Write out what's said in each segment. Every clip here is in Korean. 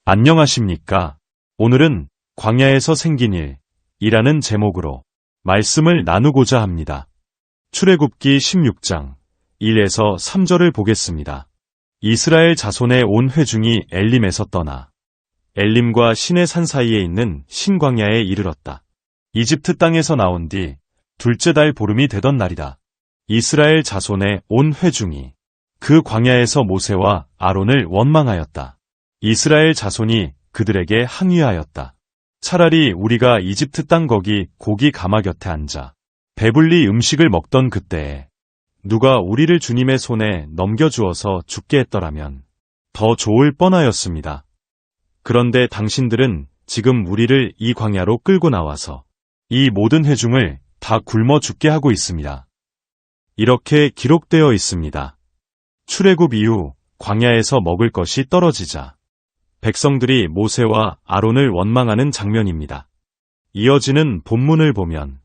안녕하십니까? 오늘은 광야에서 생긴 일이라는 제목으로 말씀을 나누고자 합니다. 출애굽기 16장 1에서 3절을 보겠습니다. 이스라엘 자손의 온 회중이 엘림에서 떠나 엘림과 시내 산 사이에 있는 신광야에 이르렀다. 이집트 땅에서 나온 뒤 둘째 달 보름이 되던 날이다. 이스라엘 자손의 온 회중이 그 광야에서 모세와 아론을 원망하였다. 이스라엘 자손이 그들에게 항의하였다. 차라리 우리가 이집트 땅 거기 고기 가마 곁에 앉아 배불리 음식을 먹던 그때에 누가 우리를 주님의 손에 넘겨주어서 죽게 했더라면 더 좋을 뻔하였습니다. 그런데 당신들은 지금 우리를 이 광야로 끌고 나와서 이 모든 회중을 다 굶어 죽게 하고 있습니다. 이렇게 기록되어 있습니다. 출애굽 이후 광야에서 먹을 것이 떨어지자 백성들이 모세와 아론을 원망하는 장면입니다. 이어지는 본문을 보면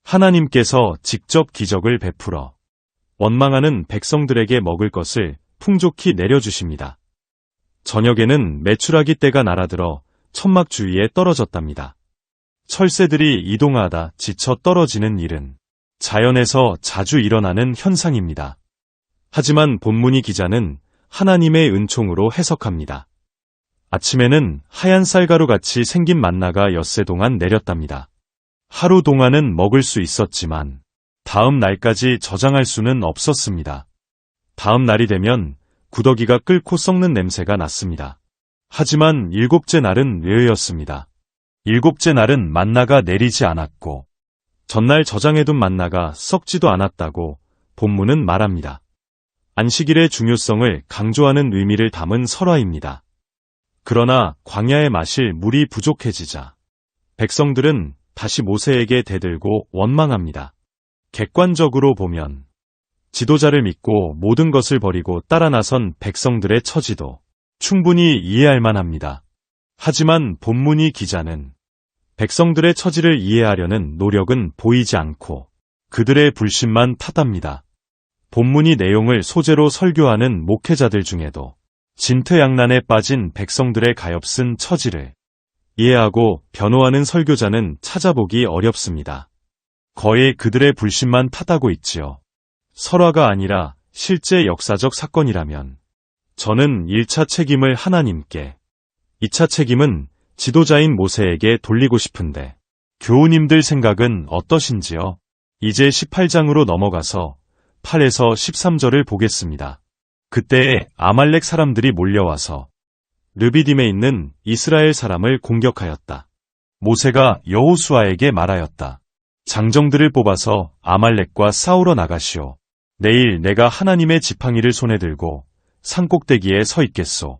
하나님께서 직접 기적을 베풀어 원망하는 백성들에게 먹을 것을 풍족히 내려주십니다. 저녁에는 메추라기 떼가 날아들어 천막 주위에 떨어졌답니다. 철새들이 이동하다 지쳐 떨어지는 일은 자연에서 자주 일어나는 현상입니다. 하지만 본문이 기자는 하나님의 은총으로 해석합니다. 아침에는 하얀 쌀가루같이 생긴 만나가 엿새 동안 내렸답니다. 하루 동안은 먹을 수 있었지만 다음 날까지 저장할 수는 없었습니다. 다음 날이 되면 구더기가 끓고 썩는 냄새가 났습니다. 하지만 일곱째 날은 외였습니다. 일곱째 날은 만나가 내리지 않았고 전날 저장해둔 만나가 썩지도 않았다고 본문은 말합니다. 안식일의 중요성을 강조하는 의미를 담은 설화입니다. 그러나 광야에 마실 물이 부족해지자 백성들은 다시 모세에게 대들고 원망합니다. 객관적으로 보면 지도자를 믿고 모든 것을 버리고 따라 나선 백성들의 처지도 충분히 이해할 만합니다. 하지만 본문이 기자는 백성들의 처지를 이해하려는 노력은 보이지 않고 그들의 불신만 탓합니다. 본문이 내용을 소재로 설교하는 목회자들 중에도 진퇴양난에 빠진 백성들의 가엾은 처지를 이해하고 변호하는 설교자는 찾아보기 어렵습니다. 거의 그들의 불신만 탓하고 있지요. 설화가 아니라 실제 역사적 사건이라면 저는 1차 책임을 하나님께, 2차 책임은 지도자인 모세에게 돌리고 싶은데 교우님들 생각은 어떠신지요? 이제 18장으로 넘어가서 8에서 13절을 보겠습니다. 그때에 아말렉 사람들이 몰려와서 르비딤에 있는 이스라엘 사람을 공격하였다. 모세가 여호수아에게 말하였다. 장정들을 뽑아서 아말렉과 싸우러 나가시오. 내일 내가 하나님의 지팡이를 손에 들고 산꼭대기에 서 있겠소.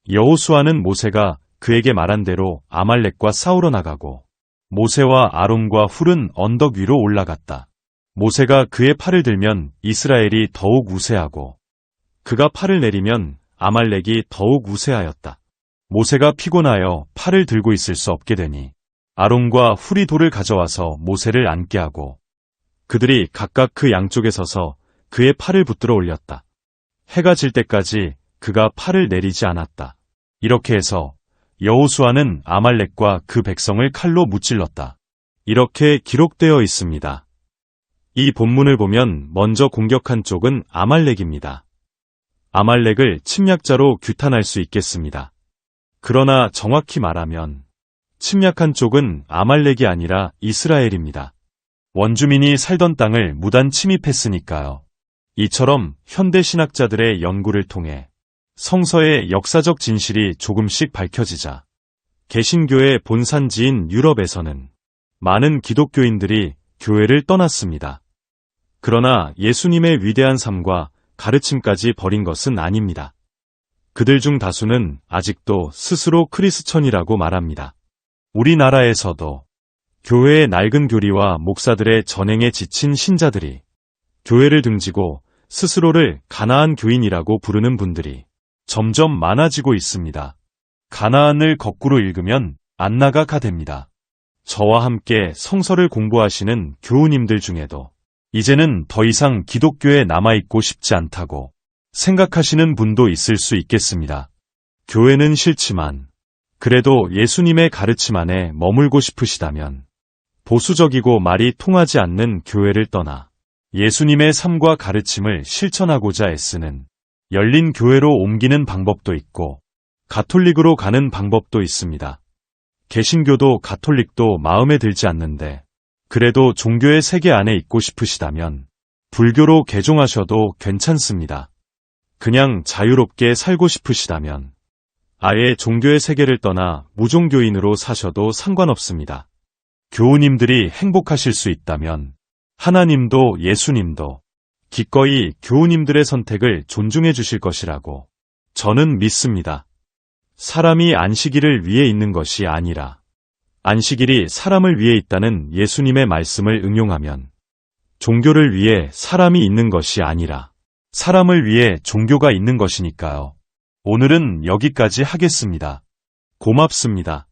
여호수아는 모세가 그에게 말한 대로 아말렉과 싸우러 나가고 모세와 아론과 훌은 언덕 위로 올라갔다. 모세가 그의 팔을 들면 이스라엘이 더욱 우세하고 그가 팔을 내리면 아말렉이 더욱 우세하였다. 모세가 피곤하여 팔을 들고 있을 수 없게 되니 아론과 훌이 돌을 가져와서 모세를 앉게 하고 그들이 각각 그 양쪽에 서서 그의 팔을 붙들어 올렸다. 해가 질 때까지 그가 팔을 내리지 않았다. 이렇게 해서 여호수아는 아말렉과 그 백성을 칼로 무찔렀다. 이렇게 기록되어 있습니다. 이 본문을 보면 먼저 공격한 쪽은 아말렉입니다. 아말렉을 침략자로 규탄할 수 있겠습니다. 그러나 정확히 말하면 침략한 쪽은 아말렉이 아니라 이스라엘입니다. 원주민이 살던 땅을 무단 침입했으니까요. 이처럼 현대 신학자들의 연구를 통해 성서의 역사적 진실이 조금씩 밝혀지자 개신교의 본산지인 유럽에서는 많은 기독교인들이 교회를 떠났습니다. 그러나 예수님의 위대한 삶과 가르침까지 버린 것은 아닙니다. 그들 중 다수는 아직도 스스로 크리스천이라고 말합니다. 우리나라에서도 교회의 낡은 교리와 목사들의 전행에 지친 신자들이 교회를 등지고 스스로를 가나안 교인이라고 부르는 분들이 점점 많아지고 있습니다. 가나안을 거꾸로 읽으면 안나가 됩니다. 저와 함께 성서를 공부하시는 교우님들 중에도 이제는 더 이상 기독교에 남아있고 싶지 않다고 생각하시는 분도 있을 수 있겠습니다. 교회는 싫지만 그래도 예수님의 가르침 안에 머물고 싶으시다면 보수적이고 말이 통하지 않는 교회를 떠나 예수님의 삶과 가르침을 실천하고자 애쓰는 열린 교회로 옮기는 방법도 있고 가톨릭으로 가는 방법도 있습니다. 개신교도 가톨릭도 마음에 들지 않는데 그래도 종교의 세계 안에 있고 싶으시다면 불교로 개종하셔도 괜찮습니다. 그냥 자유롭게 살고 싶으시다면 아예 종교의 세계를 떠나 무종교인으로 사셔도 상관없습니다. 교우님들이 행복하실 수 있다면 하나님도 예수님도 기꺼이 교우님들의 선택을 존중해 주실 것이라고 저는 믿습니다. 사람이 안식일을 위해 있는 것이 아니라 안식일이 사람을 위해 있다는 예수님의 말씀을 응용하면 종교를 위해 사람이 있는 것이 아니라 사람을 위해 종교가 있는 것이니까요. 오늘은 여기까지 하겠습니다. 고맙습니다.